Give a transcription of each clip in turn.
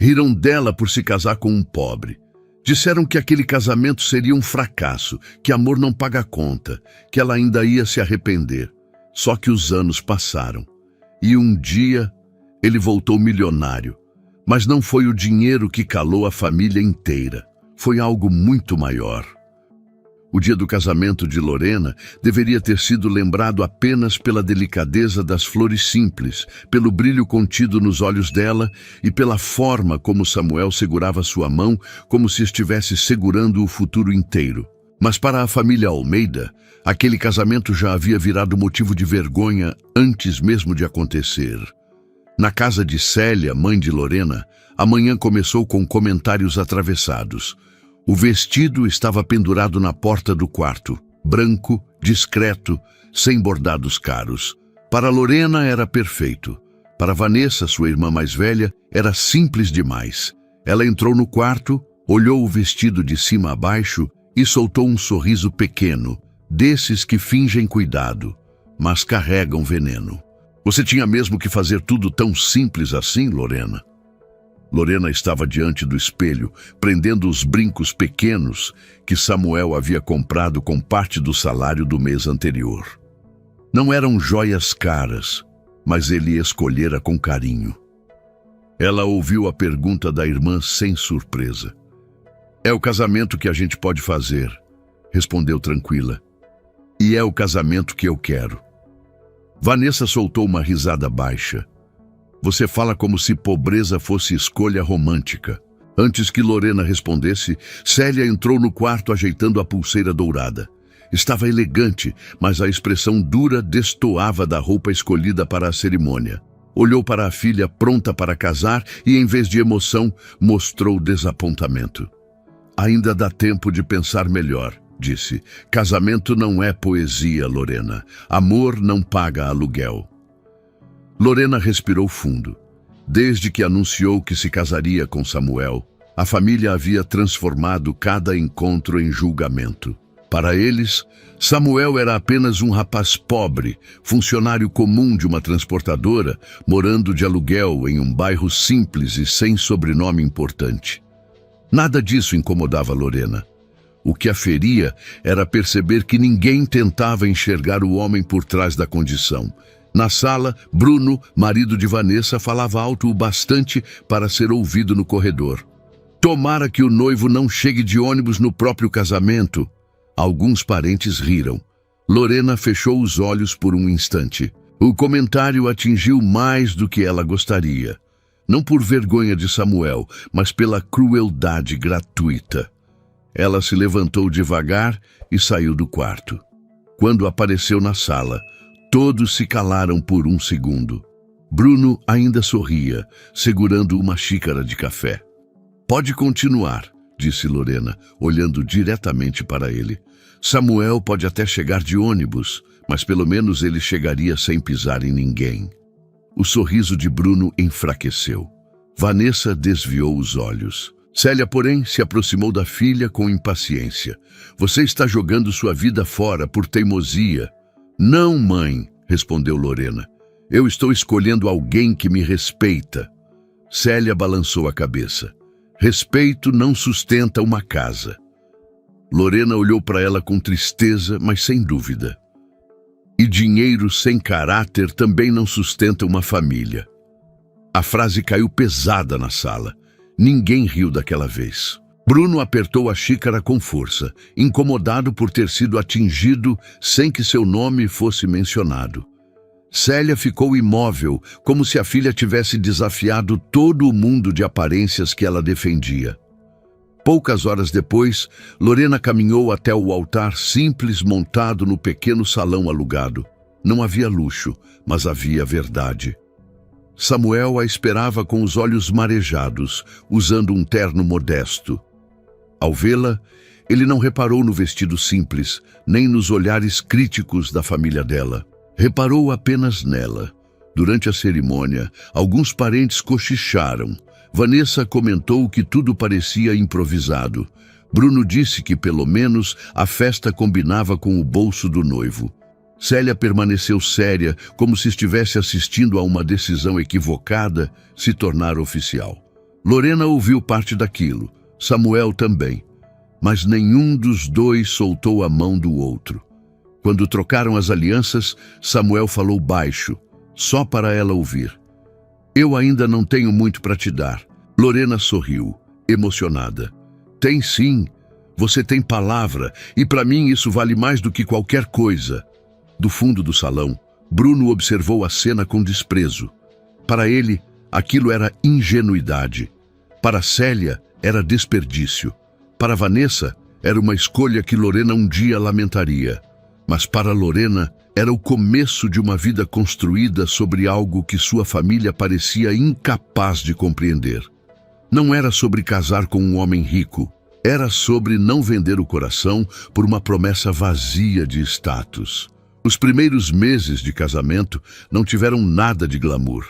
Riram dela por se casar com um pobre. Disseram que aquele casamento seria um fracasso, que amor não paga conta, que ela ainda ia se arrepender. Só que os anos passaram. E um dia ele voltou milionário. Mas não foi o dinheiro que calou a família inteira. Foi algo muito maior. O dia do casamento de Lorena deveria ter sido lembrado apenas pela delicadeza das flores simples, pelo brilho contido nos olhos dela e pela forma como Samuel segurava sua mão, como se estivesse segurando o futuro inteiro. Mas para a família Almeida, aquele casamento já havia virado motivo de vergonha antes mesmo de acontecer. Na casa de Célia, mãe de Lorena, a manhã começou com comentários atravessados. O vestido estava pendurado na porta do quarto, branco, discreto, sem bordados caros. Para Lorena era perfeito. Para Vanessa, sua irmã mais velha, era simples demais. Ela entrou no quarto, olhou o vestido de cima a baixo e soltou um sorriso pequeno, desses que fingem cuidado, mas carregam veneno. Você tinha mesmo que fazer tudo tão simples assim, Lorena? Lorena estava diante do espelho, prendendo os brincos pequenos que Samuel havia comprado com parte do salário do mês anterior. Não eram joias caras, mas ele escolhera com carinho. Ela ouviu a pergunta da irmã sem surpresa. É o casamento que a gente pode fazer, respondeu tranquila. E é o casamento que eu quero. Vanessa soltou uma risada baixa. Você fala como se pobreza fosse escolha romântica. Antes que Lorena respondesse, Célia entrou no quarto ajeitando a pulseira dourada. Estava elegante, mas a expressão dura destoava da roupa escolhida para a cerimônia. Olhou para a filha pronta para casar e, em vez de emoção, mostrou desapontamento. Ainda dá tempo de pensar melhor, disse. Casamento não é poesia, Lorena. Amor não paga aluguel. Lorena respirou fundo. Desde que anunciou que se casaria com Samuel, a família havia transformado cada encontro em julgamento. Para eles, Samuel era apenas um rapaz pobre, funcionário comum de uma transportadora, morando de aluguel em um bairro simples e sem sobrenome importante. Nada disso incomodava Lorena. O que a feria era perceber que ninguém tentava enxergar o homem por trás da condição. Na sala, Bruno, marido de Vanessa, falava alto o bastante para ser ouvido no corredor. Tomara que o noivo não chegue de ônibus no próprio casamento. Alguns parentes riram. Lorena fechou os olhos por um instante. O comentário atingiu mais do que ela gostaria. Não por vergonha de Samuel, mas pela crueldade gratuita. Ela se levantou devagar e saiu do quarto. Quando apareceu na sala, todos se calaram por um segundo. Bruno ainda sorria, segurando uma xícara de café. Pode continuar, disse Lorena, olhando diretamente para ele. Samuel pode até chegar de ônibus, mas pelo menos ele chegaria sem pisar em ninguém. O sorriso de Bruno enfraqueceu. Vanessa desviou os olhos. Célia, porém, se aproximou da filha com impaciência. Você está jogando sua vida fora por teimosia. Não, mãe, respondeu Lorena. Eu estou escolhendo alguém que me respeita. Célia balançou a cabeça. Respeito não sustenta uma casa. Lorena olhou para ela com tristeza, mas sem dúvida. E dinheiro sem caráter também não sustenta uma família. A frase caiu pesada na sala. Ninguém riu daquela vez. Bruno apertou a xícara com força, incomodado por ter sido atingido sem que seu nome fosse mencionado. Célia ficou imóvel, como se a filha tivesse desafiado todo o mundo de aparências que ela defendia. Poucas horas depois, Lorena caminhou até o altar simples montado no pequeno salão alugado. Não havia luxo, mas havia verdade. Samuel a esperava com os olhos marejados, usando um terno modesto. Ao vê-la, ele não reparou no vestido simples, nem nos olhares críticos da família dela. Reparou apenas nela. Durante a cerimônia, alguns parentes cochicharam. Vanessa comentou que tudo parecia improvisado. Bruno disse que, pelo menos, a festa combinava com o bolso do noivo. Célia permaneceu séria, como se estivesse assistindo a uma decisão equivocada se tornar oficial. Lorena ouviu parte daquilo, Samuel também, mas nenhum dos dois soltou a mão do outro. Quando trocaram as alianças, Samuel falou baixo, só para ela ouvir. Eu ainda não tenho muito para te dar. Lorena sorriu, emocionada. Tem sim, você tem palavra, e para mim isso vale mais do que qualquer coisa. Do fundo do salão, Bruno observou a cena com desprezo. Para ele, aquilo era ingenuidade. Para Célia, era desperdício. Para Vanessa, era uma escolha que Lorena um dia lamentaria. Mas para Lorena, era o começo de uma vida construída sobre algo que sua família parecia incapaz de compreender. Não era sobre casar com um homem rico. Era sobre não vender o coração por uma promessa vazia de status. Os primeiros meses de casamento não tiveram nada de glamour.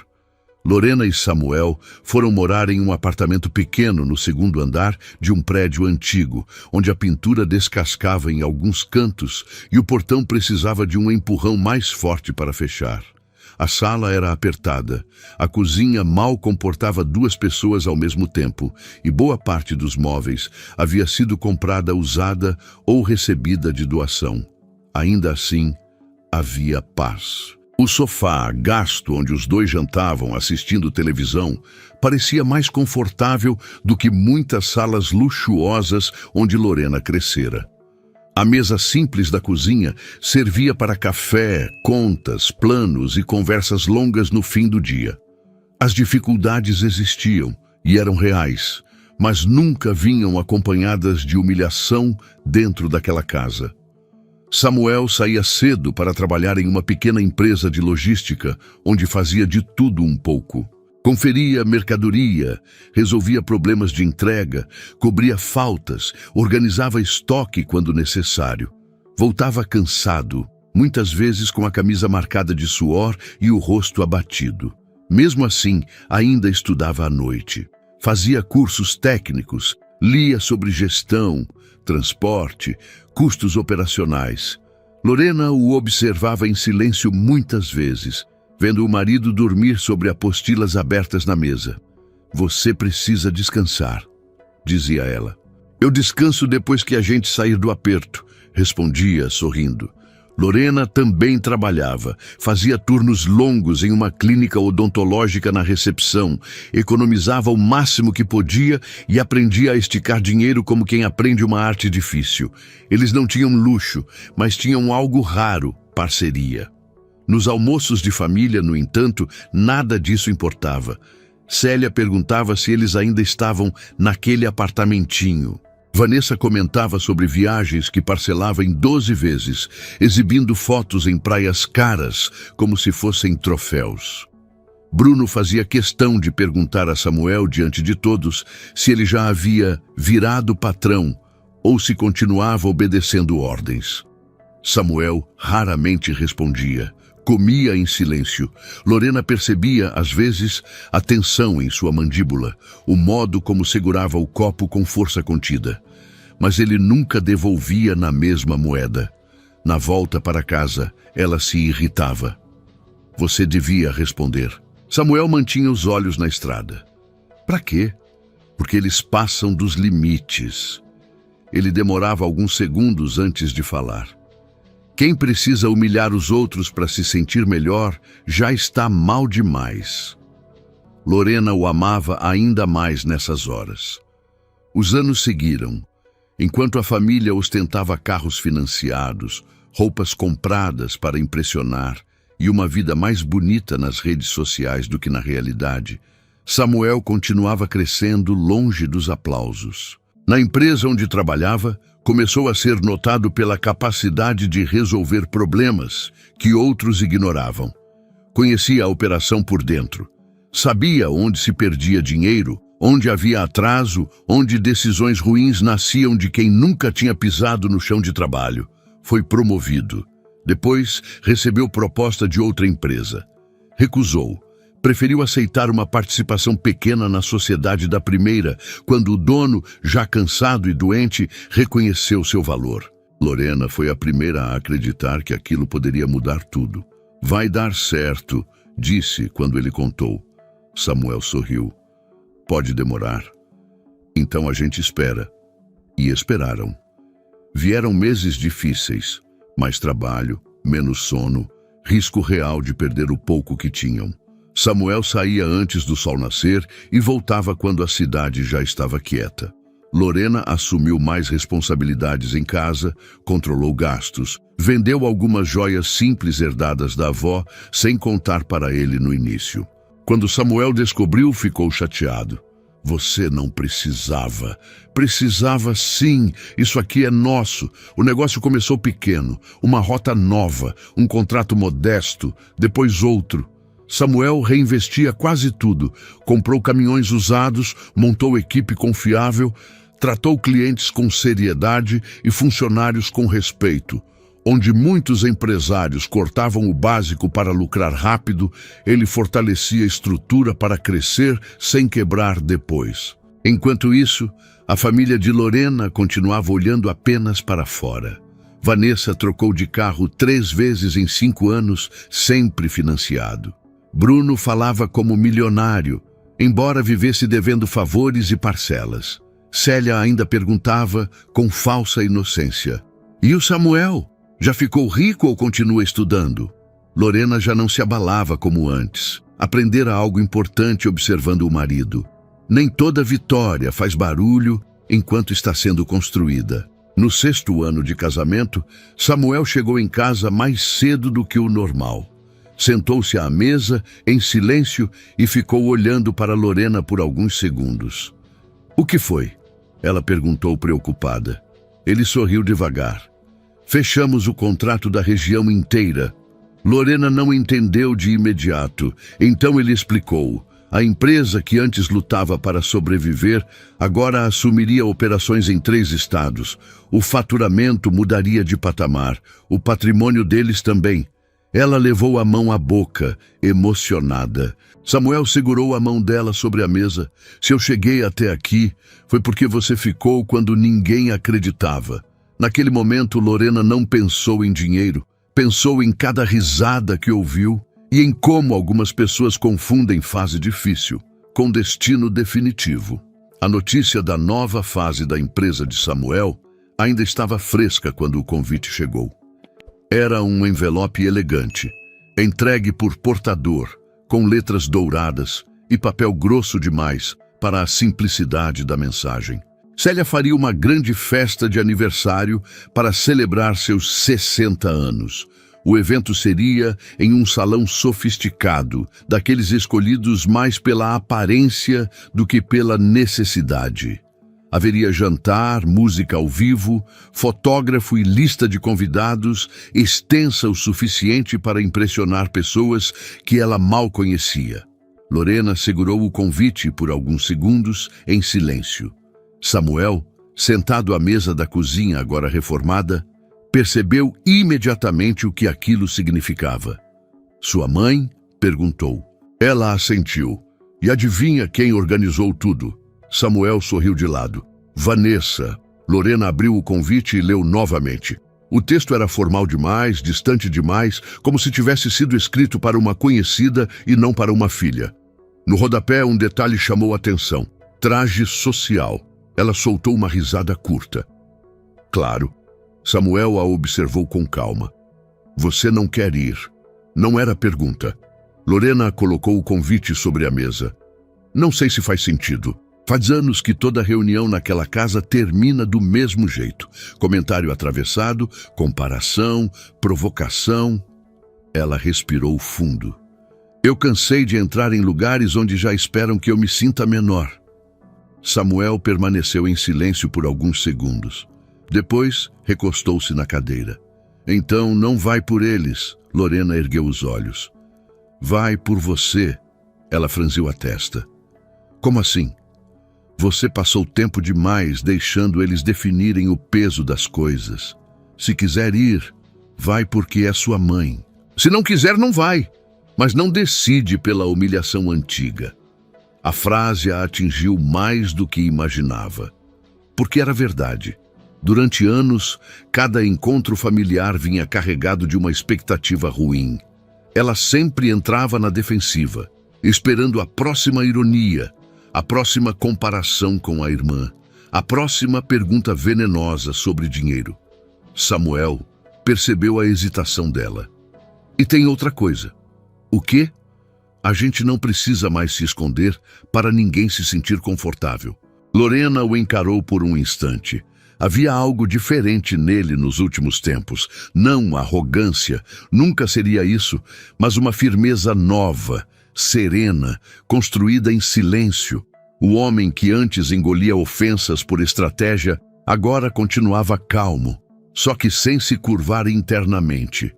Lorena e Samuel foram morar em um apartamento pequeno no segundo andar de um prédio antigo, onde a pintura descascava em alguns cantos e o portão precisava de um empurrão mais forte para fechar. A sala era apertada, a cozinha mal comportava 2 pessoas ao mesmo tempo e boa parte dos móveis havia sido comprada usada ou recebida de doação. Ainda assim, havia paz. O sofá, gasto onde os dois jantavam assistindo televisão, parecia mais confortável do que muitas salas luxuosas onde Lorena crescera. A mesa simples da cozinha servia para café, contas, planos e conversas longas no fim do dia. As dificuldades existiam e eram reais, mas nunca vinham acompanhadas de humilhação dentro daquela casa. Samuel saía cedo para trabalhar em uma pequena empresa de logística, onde fazia de tudo um pouco. Conferia mercadoria, resolvia problemas de entrega, cobria faltas, organizava estoque quando necessário. Voltava cansado, muitas vezes com a camisa marcada de suor e o rosto abatido. Mesmo assim, ainda estudava à noite. Fazia cursos técnicos, lia sobre gestão, transporte, custos operacionais. Lorena o observava em silêncio muitas vezes, vendo o marido dormir sobre apostilas abertas na mesa. Você precisa descansar, dizia ela. Eu descanso depois que a gente sair do aperto, respondia, sorrindo. Lorena também trabalhava, fazia turnos longos em uma clínica odontológica na recepção, economizava o máximo que podia e aprendia a esticar dinheiro como quem aprende uma arte difícil. Eles não tinham luxo, mas tinham algo raro, parceria. Nos almoços de família, no entanto, nada disso importava. Célia perguntava se eles ainda estavam naquele apartamentinho. Vanessa comentava sobre viagens que parcelava em 12 vezes, exibindo fotos em praias caras, como se fossem troféus. Bruno fazia questão de perguntar a Samuel, diante de todos, se ele já havia virado patrão ou se continuava obedecendo ordens. Samuel raramente respondia. Comia em silêncio. Lorena percebia, às vezes, a tensão em sua mandíbula, o modo como segurava o copo com força contida. Mas ele nunca devolvia na mesma moeda. Na volta para casa, ela se irritava. Você devia responder. Samuel mantinha os olhos na estrada. Para quê? Porque eles passam dos limites. Ele demorava alguns segundos antes de falar. Quem precisa humilhar os outros para se sentir melhor já está mal demais. Lorena o amava ainda mais nessas horas. Os anos seguiram. Enquanto a família ostentava carros financiados, roupas compradas para impressionar e uma vida mais bonita nas redes sociais do que na realidade, Samuel continuava crescendo longe dos aplausos. Na empresa onde trabalhava, começou a ser notado pela capacidade de resolver problemas que outros ignoravam. Conhecia a operação por dentro. Sabia onde se perdia dinheiro, onde havia atraso, onde decisões ruins nasciam de quem nunca tinha pisado no chão de trabalho. Foi promovido. Depois, recebeu proposta de outra empresa. Recusou. Preferiu aceitar uma participação pequena na sociedade da primeira, quando o dono, já cansado e doente, reconheceu seu valor. Lorena foi a primeira a acreditar que aquilo poderia mudar tudo. Vai dar certo, disse quando ele contou. Samuel sorriu. Pode demorar. Então a gente espera. E esperaram. Vieram meses difíceis, mais trabalho, menos sono, risco real de perder o pouco que tinham. Samuel saía antes do sol nascer e voltava quando a cidade já estava quieta. Lorena assumiu mais responsabilidades em casa, controlou gastos, vendeu algumas joias simples herdadas da avó, sem contar para ele no início. Quando Samuel descobriu, ficou chateado. Você não precisava. Precisava sim. Isso aqui é nosso. O negócio começou pequeno. Uma rota nova, um contrato modesto, depois outro. Samuel reinvestia quase tudo. Comprou caminhões usados, montou equipe confiável, tratou clientes com seriedade e funcionários com respeito. Onde muitos empresários cortavam o básico para lucrar rápido, ele fortalecia a estrutura para crescer sem quebrar depois. Enquanto isso, a família de Lorena continuava olhando apenas para fora. Vanessa trocou de carro 3 vezes em 5 anos, sempre financiado. Bruno falava como milionário, embora vivesse devendo favores e parcelas. Célia ainda perguntava com falsa inocência: "E o Samuel? Já ficou rico ou continua estudando?" Lorena já não se abalava como antes. Aprendera algo importante observando o marido. Nem toda vitória faz barulho enquanto está sendo construída. No 6º ano de casamento, Samuel chegou em casa mais cedo do que o normal. Sentou-se à mesa, em silêncio, e ficou olhando para Lorena por alguns segundos. "O que foi?" ela perguntou preocupada. Ele sorriu devagar. "Fechamos o contrato da região inteira." Lorena não entendeu de imediato, então ele explicou. A empresa que antes lutava para sobreviver, agora assumiria operações em 3 estados. O faturamento mudaria de patamar, o patrimônio deles também. Ela levou a mão à boca, emocionada. Samuel segurou a mão dela sobre a mesa. "Se eu cheguei até aqui, foi porque você ficou quando ninguém acreditava." Naquele momento, Lorena não pensou em dinheiro. Pensou em cada risada que ouviu e em como algumas pessoas confundem fase difícil com destino definitivo. A notícia da nova fase da empresa de Samuel ainda estava fresca quando o convite chegou. Era um envelope elegante, entregue por portador, com letras douradas e papel grosso demais para a simplicidade da mensagem. Célia faria uma grande festa de aniversário para celebrar seus 60 anos. O evento seria em um salão sofisticado, daqueles escolhidos mais pela aparência do que pela necessidade. Haveria jantar, música ao vivo, fotógrafo e lista de convidados, extensa o suficiente para impressionar pessoas que ela mal conhecia. Lorena segurou o convite por alguns segundos em silêncio. Samuel, sentado à mesa da cozinha agora reformada, percebeu imediatamente o que aquilo significava. "Sua mãe?" perguntou. Ela assentiu. "E adivinha quem organizou tudo?" Samuel sorriu de lado. "Vanessa." Lorena abriu o convite e leu novamente. O texto era formal demais, distante demais, como se tivesse sido escrito para uma conhecida e não para uma filha. No rodapé, um detalhe chamou a atenção: traje social. Ela soltou uma risada curta. "Claro." Samuel a observou com calma. "Você não quer ir." Não era pergunta. Lorena colocou o convite sobre a mesa. "Não sei se faz sentido. Faz anos que toda reunião naquela casa termina do mesmo jeito. Comentário atravessado, comparação, provocação." Ela respirou fundo. "Eu cansei de entrar em lugares onde já esperam que eu me sinta menor." Samuel permaneceu em silêncio por alguns segundos. Depois, recostou-se na cadeira. "Então não vai por eles." Lorena ergueu os olhos. "Vai por você." Ela franziu a testa. "Como assim?" "Você passou tempo demais deixando eles definirem o peso das coisas. Se quiser ir, vai porque é sua mãe. Se não quiser, não vai. Mas não decide pela humilhação antiga." A frase a atingiu mais do que imaginava. Porque era verdade. Durante anos, cada encontro familiar vinha carregado de uma expectativa ruim. Ela sempre entrava na defensiva, esperando a próxima ironia, a próxima comparação com a irmã, a próxima pergunta venenosa sobre dinheiro. Samuel percebeu a hesitação dela. E tem outra coisa. O quê? A gente não precisa mais se esconder para ninguém se sentir confortável. Lorena o encarou por um instante. Havia algo diferente nele nos últimos tempos. Não arrogância, nunca seria isso, mas uma firmeza nova, serena, construída em silêncio. O homem que antes engolia ofensas por estratégia, agora continuava calmo, só que sem se curvar internamente.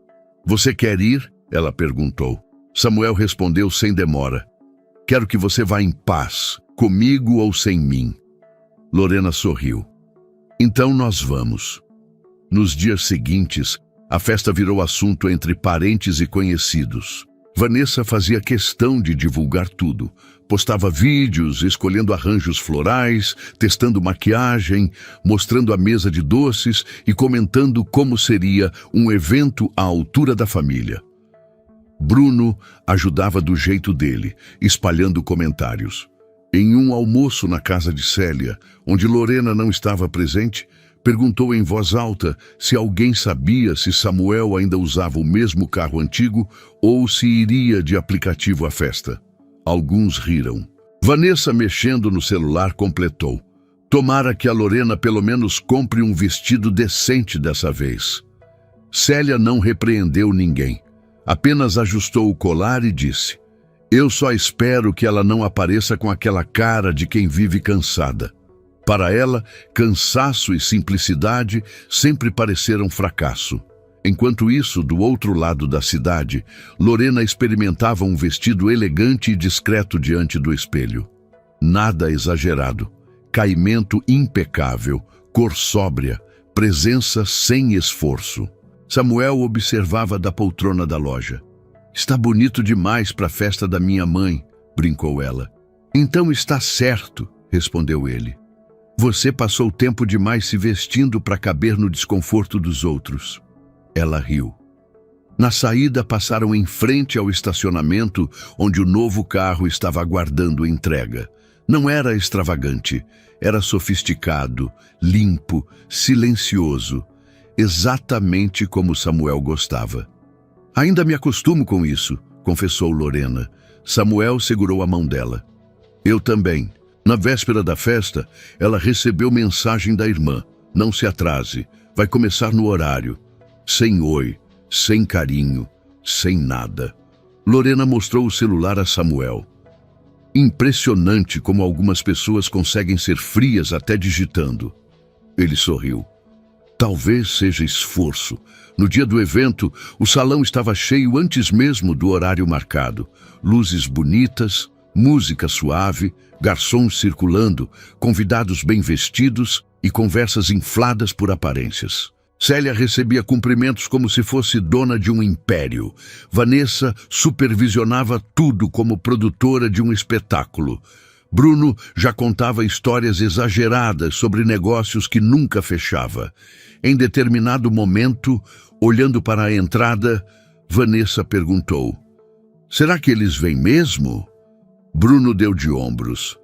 Você quer ir? Ela perguntou. Samuel respondeu sem demora. Quero que você vá em paz, comigo ou sem mim. Lorena sorriu. Então nós vamos. Nos dias seguintes, a festa virou assunto entre parentes e conhecidos. Vanessa fazia questão de divulgar tudo. Postava vídeos, escolhendo arranjos florais, testando maquiagem, mostrando a mesa de doces e comentando como seria um evento à altura da família. Bruno ajudava do jeito dele, espalhando comentários. Em um almoço na casa de Célia, onde Lorena não estava presente, perguntou em voz alta se alguém sabia se Samuel ainda usava o mesmo carro antigo ou se iria de aplicativo à festa. Alguns riram. Vanessa, mexendo no celular, completou. Tomara que a Lorena pelo menos compre um vestido decente dessa vez. Célia não repreendeu ninguém. Apenas ajustou o colar e disse: Eu só espero que ela não apareça com aquela cara de quem vive cansada. Para ela, cansaço e simplicidade sempre pareceram fracasso. Enquanto isso, do outro lado da cidade, Lorena experimentava um vestido elegante e discreto diante do espelho. Nada exagerado, caimento impecável, cor sóbria, presença sem esforço. Samuel observava da poltrona da loja. Está bonito demais para a festa da minha mãe, brincou ela. Então está certo, respondeu ele. Você passou tempo demais se vestindo para caber no desconforto dos outros. Ela riu. Na saída, passaram em frente ao estacionamento onde o novo carro estava aguardando entrega. Não era extravagante, era sofisticado, limpo, silencioso, exatamente como Samuel gostava. Ainda me acostumo com isso, confessou Lorena. Samuel segurou a mão dela. Eu também. Na véspera da festa, ela recebeu mensagem da irmã. Não se atrase, vai começar no horário. Sem oi, sem carinho, sem nada. Lorena mostrou o celular a Samuel. Impressionante como algumas pessoas conseguem ser frias até digitando. Ele sorriu. Talvez seja esforço. No dia do evento, o salão estava cheio antes mesmo do horário marcado. Luzes bonitas, música suave, garçons circulando, convidados bem vestidos e conversas infladas por aparências. Célia recebia cumprimentos como se fosse dona de um império. Vanessa supervisionava tudo como produtora de um espetáculo. Bruno já contava histórias exageradas sobre negócios que nunca fechava. Em determinado momento, olhando para a entrada, Vanessa perguntou: Será que eles vêm mesmo? Bruno deu de ombros.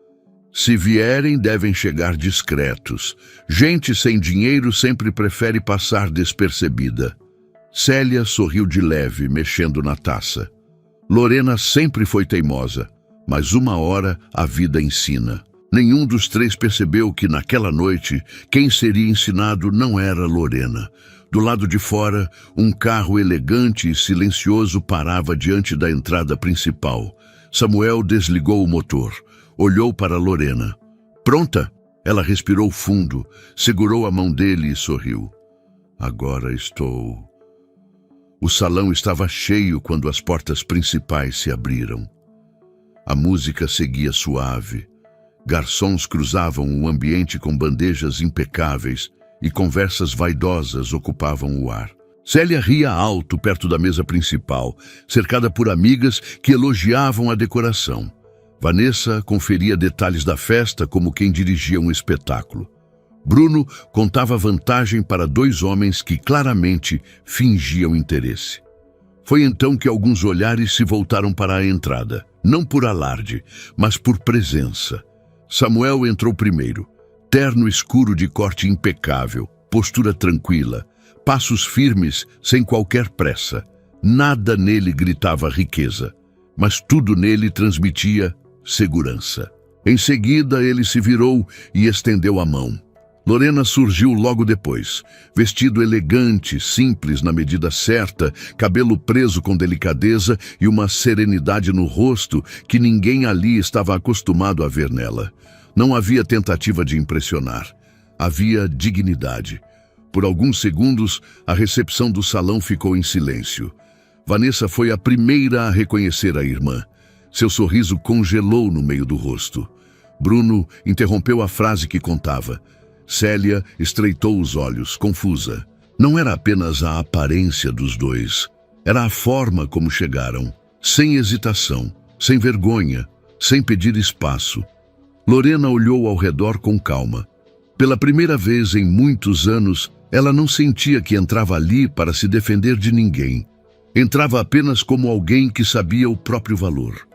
Se vierem, devem chegar discretos. Gente sem dinheiro sempre prefere passar despercebida. Célia sorriu de leve, mexendo na taça. Lorena sempre foi teimosa, mas uma hora a vida ensina. Nenhum dos três percebeu que naquela noite quem seria ensinado não era Lorena. Do lado de fora, um carro elegante e silencioso parava diante da entrada principal. Samuel desligou o motor. Olhou para Lorena. Pronta? Ela respirou fundo, segurou a mão dele e sorriu. Agora estou... O salão estava cheio quando as portas principais se abriram. A música seguia suave. Garçons cruzavam o ambiente com bandejas impecáveis e conversas vaidosas ocupavam o ar. Célia ria alto perto da mesa principal, cercada por amigas que elogiavam a decoração. Vanessa conferia detalhes da festa como quem dirigia um espetáculo. Bruno contava vantagem para dois homens que claramente fingiam interesse. Foi então que alguns olhares se voltaram para a entrada, não por alarde, mas por presença. Samuel entrou primeiro. Terno escuro de corte impecável, postura tranquila, passos firmes sem qualquer pressa. Nada nele gritava riqueza, mas tudo nele transmitia segurança. Em seguida, ele se virou e estendeu a mão. Lorena surgiu logo depois, vestido elegante, simples na medida certa, cabelo preso com delicadeza e uma serenidade no rosto que ninguém ali estava acostumado a ver nela. Não havia tentativa de impressionar, havia dignidade. Por alguns segundos, a recepção do salão ficou em silêncio. Vanessa foi a primeira a reconhecer a irmã. Seu sorriso congelou no meio do rosto. Bruno interrompeu a frase que contava. Célia estreitou os olhos, confusa. Não era apenas a aparência dos dois, era a forma como chegaram, sem hesitação, sem vergonha, sem pedir espaço. Lorena olhou ao redor com calma. Pela primeira vez em muitos anos, ela não sentia que entrava ali para se defender de ninguém. Entrava apenas como alguém que sabia o próprio valor.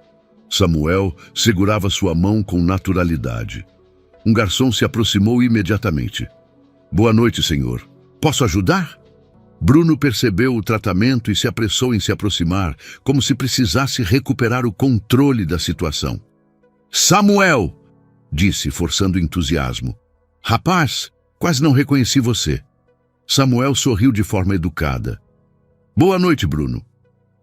Samuel segurava sua mão com naturalidade. Um garçom se aproximou imediatamente. Boa noite, senhor. Posso ajudar? Bruno percebeu o tratamento e se apressou em se aproximar, como se precisasse recuperar o controle da situação. Samuel! Disse, forçando entusiasmo. Rapaz, quase não reconheci você. Samuel sorriu de forma educada. Boa noite, Bruno.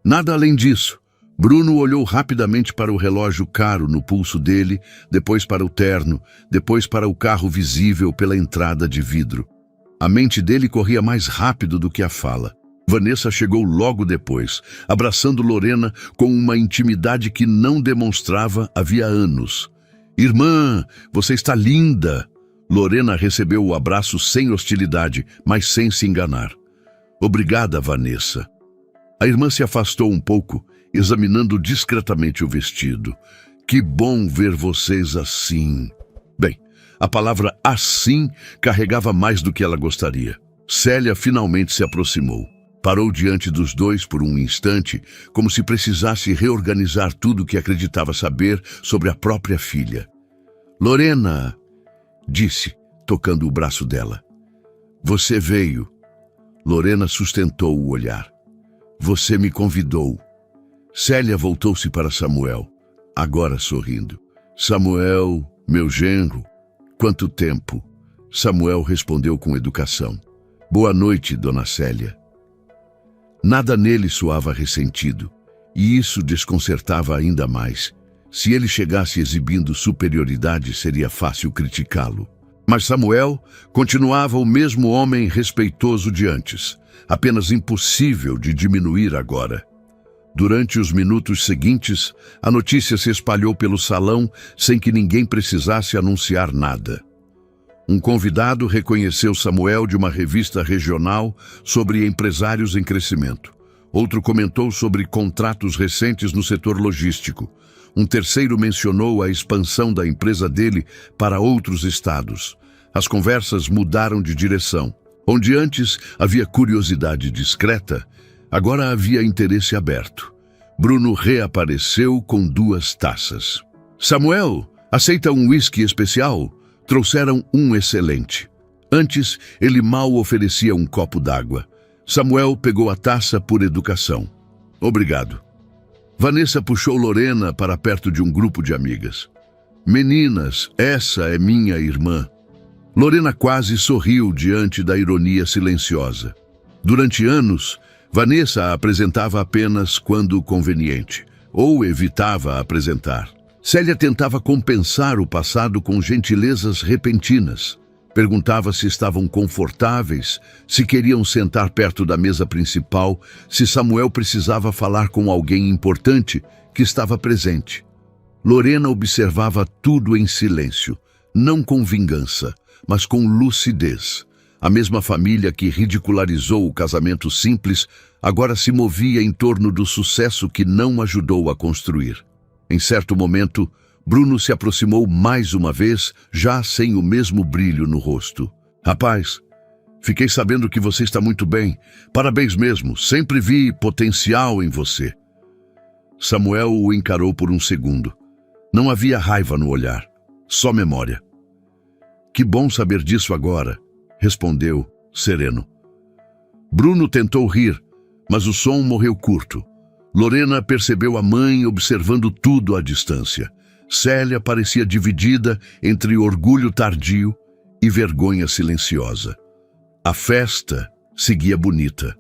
Nada além disso. Bruno olhou rapidamente para o relógio caro no pulso dele, depois para o terno, depois para o carro visível pela entrada de vidro. A mente dele corria mais rápido do que a fala. Vanessa chegou logo depois, abraçando Lorena com uma intimidade que não demonstrava havia anos. Irmã, você está linda! Lorena recebeu o abraço sem hostilidade, mas sem se enganar. Obrigada, Vanessa. A irmã se afastou um pouco, examinando discretamente o vestido. Que bom ver vocês assim. Bem, a palavra assim carregava mais do que ela gostaria. Célia finalmente se aproximou. Parou diante dos dois por um instante, como se precisasse reorganizar tudo o que acreditava saber sobre a própria filha. Lorena, disse, tocando o braço dela. Você veio. Lorena sustentou o olhar. Você me convidou. Célia voltou-se para Samuel, agora sorrindo. Samuel, meu genro, quanto tempo? Samuel respondeu com educação. Boa noite, dona Célia. Nada nele soava ressentido, e isso desconcertava ainda mais. Se ele chegasse exibindo superioridade, seria fácil criticá-lo. Mas Samuel continuava o mesmo homem respeitoso de antes, apenas impossível de diminuir agora. Durante os minutos seguintes, a notícia se espalhou pelo salão sem que ninguém precisasse anunciar nada. Um convidado reconheceu Samuel de uma revista regional sobre empresários em crescimento. Outro comentou sobre contratos recentes no setor logístico. Um terceiro mencionou a expansão da empresa dele para outros estados. As conversas mudaram de direção. Onde antes havia curiosidade discreta, agora havia interesse aberto. Bruno reapareceu com 2 taças. Samuel, aceita um whisky especial? Trouxeram um excelente. Antes, ele mal oferecia um copo d'água. Samuel pegou a taça por educação. Obrigado. Vanessa puxou Lorena para perto de um grupo de amigas. Meninas, essa é minha irmã. Lorena quase sorriu diante da ironia silenciosa. Durante anos, Vanessa a apresentava apenas quando conveniente, ou evitava apresentar. Célia tentava compensar o passado com gentilezas repentinas. Perguntava se estavam confortáveis, se queriam sentar perto da mesa principal, se Samuel precisava falar com alguém importante que estava presente. Lorena observava tudo em silêncio, não com vingança, mas com lucidez. A mesma família que ridicularizou o casamento simples agora se movia em torno do sucesso que não ajudou a construir. Em certo momento, Bruno se aproximou mais uma vez, já sem o mesmo brilho no rosto. Rapaz, fiquei sabendo que você está muito bem. Parabéns mesmo, sempre vi potencial em você. Samuel o encarou por um segundo. Não havia raiva no olhar, só memória. Que bom saber disso agora, respondeu, sereno. Bruno tentou rir, mas o som morreu curto. Lorena percebeu a mãe observando tudo à distância. Célia parecia dividida entre orgulho tardio e vergonha silenciosa. A festa seguia bonita,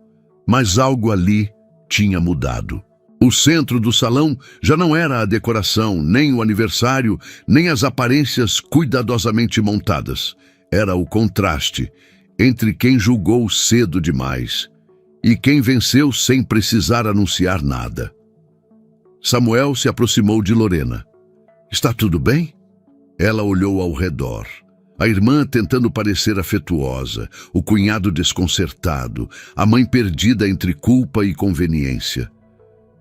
mas algo ali tinha mudado. O centro do salão já não era a decoração, nem o aniversário, nem as aparências cuidadosamente montadas. Era o contraste entre quem julgou cedo demais e quem venceu sem precisar anunciar nada. Samuel se aproximou de Lorena. Está tudo bem? Ela olhou ao redor. A irmã tentando parecer afetuosa, o cunhado desconcertado, a mãe perdida entre culpa e conveniência.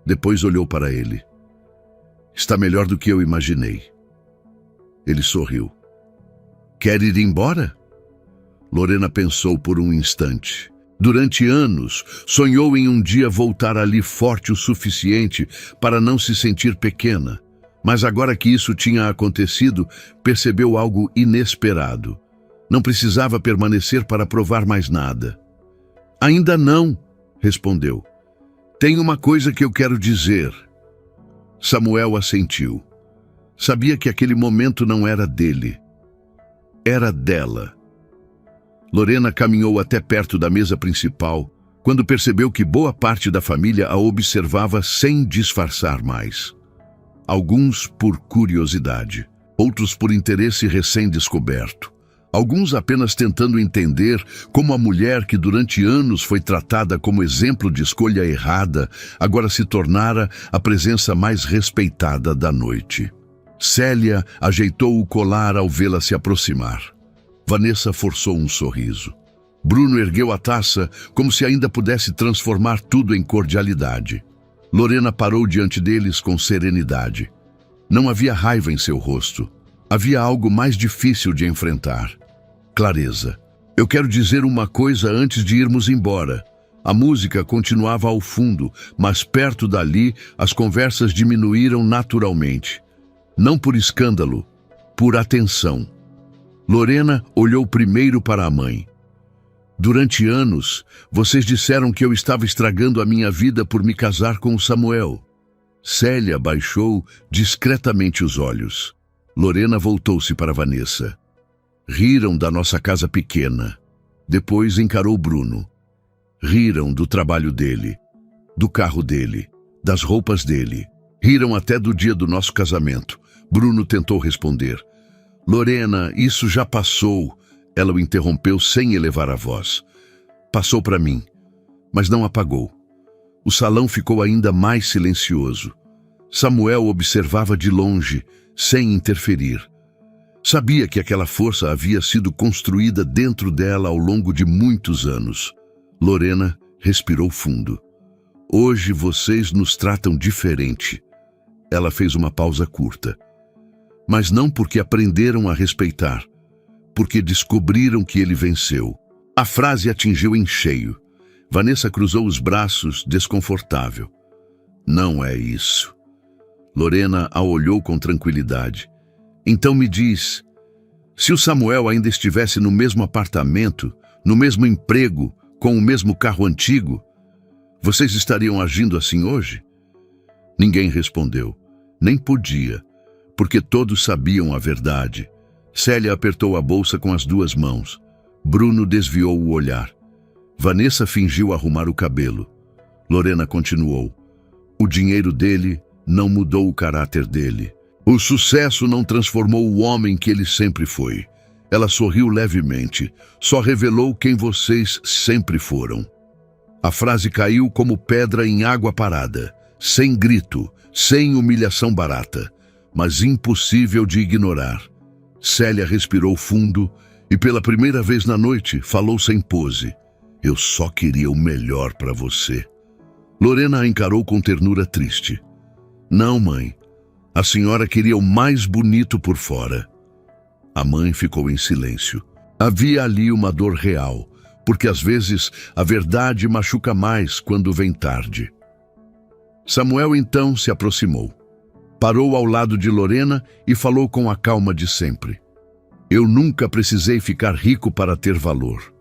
Depois olhou para ele. Está melhor do que eu imaginei. Ele sorriu. Quer ir embora? Lorena pensou por um instante. Durante anos, sonhou em um dia voltar ali forte o suficiente para não se sentir pequena. Mas agora que isso tinha acontecido, percebeu algo inesperado. Não precisava permanecer para provar mais nada. Ainda não, respondeu. Tem uma coisa que eu quero dizer. Samuel assentiu. Sabia que aquele momento não era dele. Era dela. Lorena caminhou até perto da mesa principal, quando percebeu que boa parte da família a observava sem disfarçar mais. Alguns por curiosidade, outros por interesse recém-descoberto. Alguns apenas tentando entender como a mulher que durante anos foi tratada como exemplo de escolha errada, agora se tornara a presença mais respeitada da noite. Célia ajeitou o colar ao vê-la se aproximar. Vanessa forçou um sorriso. Bruno ergueu a taça como se ainda pudesse transformar tudo em cordialidade. Lorena parou diante deles com serenidade. Não havia raiva em seu rosto. Havia algo mais difícil de enfrentar. Clareza. Eu quero dizer uma coisa antes de irmos embora. A música continuava ao fundo, mas perto dali as conversas diminuíram naturalmente. Não por escândalo, por atenção. Lorena olhou primeiro para a mãe. Durante anos, vocês disseram que eu estava estragando a minha vida por me casar com o Samuel. Célia baixou discretamente os olhos. Lorena voltou-se para Vanessa. Riram da nossa casa pequena. Depois encarou Bruno. Riram do trabalho dele, do carro dele, das roupas dele. Riram até do dia do nosso casamento. Bruno tentou responder. Lorena, isso já passou. Ela o interrompeu sem elevar a voz. Passou para mim, mas não apagou. O salão ficou ainda mais silencioso. Samuel observava de longe, sem interferir. Sabia que aquela força havia sido construída dentro dela ao longo de muitos anos. Lorena respirou fundo. Hoje vocês nos tratam diferente. Ela fez uma pausa curta. Mas não porque aprenderam a respeitar, porque descobriram que ele venceu. A frase atingiu em cheio. Vanessa cruzou os braços, desconfortável. Não é isso. Lorena a olhou com tranquilidade. Então me diz, se o Samuel ainda estivesse no mesmo apartamento, no mesmo emprego, com o mesmo carro antigo, vocês estariam agindo assim hoje? Ninguém respondeu. Nem podia, porque todos sabiam a verdade. Célia apertou a bolsa com as duas mãos. Bruno desviou o olhar. Vanessa fingiu arrumar o cabelo. Lorena continuou. O dinheiro dele não mudou o caráter dele. O sucesso não transformou o homem que ele sempre foi. Ela sorriu levemente. Só revelou quem vocês sempre foram. A frase caiu como pedra em água parada. Sem grito, sem humilhação barata, mas impossível de ignorar. Célia respirou fundo e pela primeira vez na noite falou sem pose. Eu só queria o melhor para você. Lorena a encarou com ternura triste. Não, mãe. A senhora queria o mais bonito por fora. A mãe ficou em silêncio. Havia ali uma dor real, porque às vezes a verdade machuca mais quando vem tarde. Samuel então se aproximou. Parou ao lado de Lorena e falou com a calma de sempre. Eu nunca precisei ficar rico para ter valor.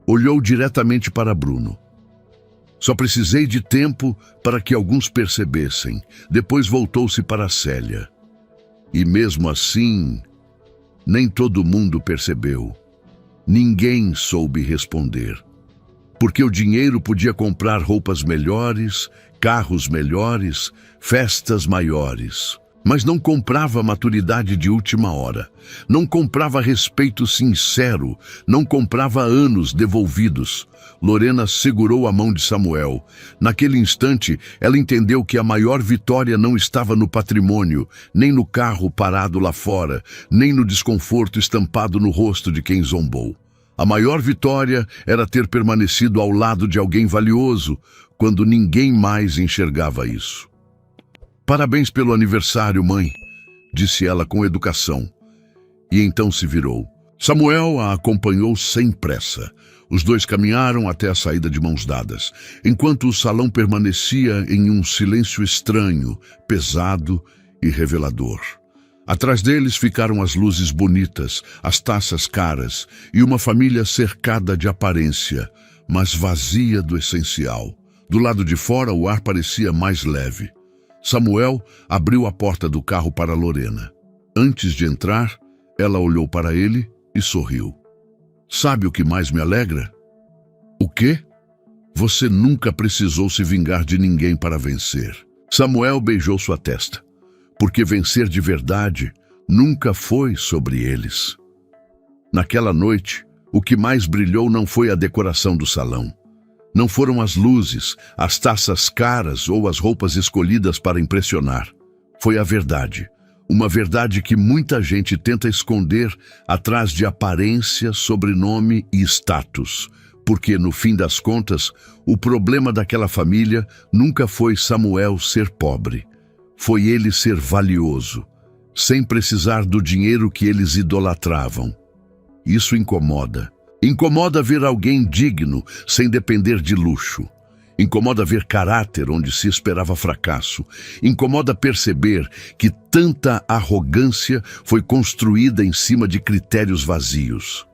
Olhou diretamente para Bruno. Só precisei de tempo para que alguns percebessem. Depois voltou-se para Célia. E mesmo assim, nem todo mundo percebeu. Ninguém soube responder. Porque o dinheiro podia comprar roupas melhores, carros melhores, festas maiores. Mas não comprava maturidade de última hora. Não comprava respeito sincero. Não comprava anos devolvidos. Lorena segurou a mão de Samuel. Naquele instante, ela entendeu que a maior vitória não estava no patrimônio, nem no carro parado lá fora, nem no desconforto estampado no rosto de quem zombou. A maior vitória era ter permanecido ao lado de alguém valioso, quando ninguém mais enxergava isso. Parabéns pelo aniversário, mãe, disse ela com educação. E então se virou. Samuel a acompanhou sem pressa. Os dois caminharam até a saída de mãos dadas, enquanto o salão permanecia em um silêncio estranho, pesado e revelador. Atrás deles ficaram as luzes bonitas, as taças caras e uma família cercada de aparência, mas vazia do essencial. Do lado de fora, o ar parecia mais leve. Samuel abriu a porta do carro para Lorena. Antes de entrar, ela olhou para ele e sorriu. Sabe o que mais me alegra? O quê? Você nunca precisou se vingar de ninguém para vencer. Samuel beijou sua testa, porque vencer de verdade nunca foi sobre eles. Naquela noite, o que mais brilhou não foi a decoração do salão. Não foram as luzes, as taças caras ou as roupas escolhidas para impressionar. Foi a verdade. Uma verdade que muita gente tenta esconder atrás de aparência, sobrenome e status. Porque, no fim das contas, o problema daquela família nunca foi Samuel ser pobre. Foi ele ser valioso, sem precisar do dinheiro que eles idolatravam. Isso incomoda. Incomoda ver alguém digno, sem depender de luxo. Incomoda ver caráter onde se esperava fracasso. Incomoda perceber que tanta arrogância foi construída em cima de critérios vazios.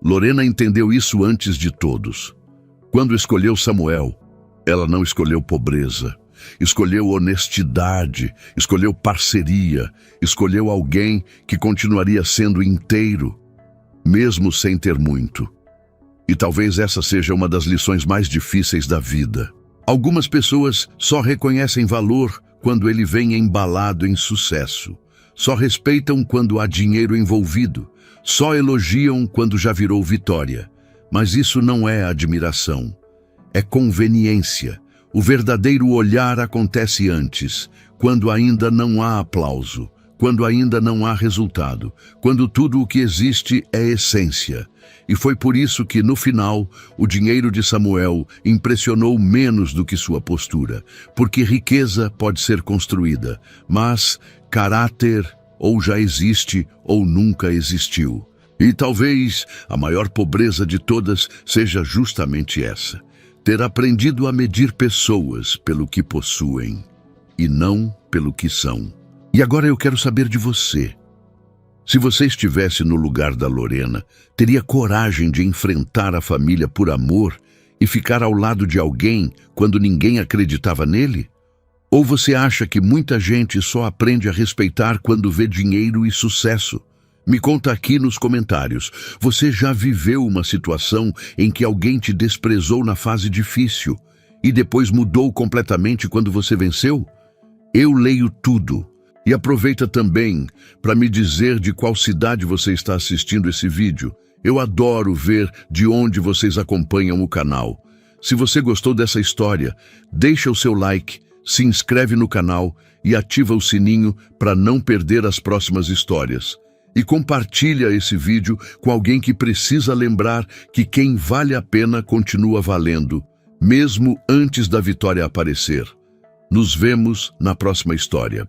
Lorena entendeu isso antes de todos. Quando escolheu Samuel, ela não escolheu pobreza. Escolheu honestidade, escolheu parceria, escolheu alguém que continuaria sendo inteiro, mesmo sem ter muito. E talvez essa seja uma das lições mais difíceis da vida. Algumas pessoas só reconhecem valor quando ele vem embalado em sucesso. Só respeitam quando há dinheiro envolvido. Só elogiam quando já virou vitória. Mas isso não é admiração. É conveniência. O verdadeiro olhar acontece antes, quando ainda não há aplauso, quando ainda não há resultado, quando tudo o que existe é essência. E foi por isso que, no final, o dinheiro de Samuel impressionou menos do que sua postura, porque riqueza pode ser construída, mas caráter ou já existe ou nunca existiu. E talvez a maior pobreza de todas seja justamente essa: ter aprendido a medir pessoas pelo que possuem e não pelo que são. E agora eu quero saber de você. Se você estivesse no lugar da Lorena, teria coragem de enfrentar a família por amor e ficar ao lado de alguém quando ninguém acreditava nele? Ou você acha que muita gente só aprende a respeitar quando vê dinheiro e sucesso? Me conta aqui nos comentários. Você já viveu uma situação em que alguém te desprezou na fase difícil e depois mudou completamente quando você venceu? Eu leio tudo. E aproveita também para me dizer de qual cidade você está assistindo esse vídeo. Eu adoro ver de onde vocês acompanham o canal. Se você gostou dessa história, deixa o seu like, se inscreve no canal e ativa o sininho para não perder as próximas histórias. E compartilha esse vídeo com alguém que precisa lembrar que quem vale a pena continua valendo, mesmo antes da vitória aparecer. Nos vemos na próxima história.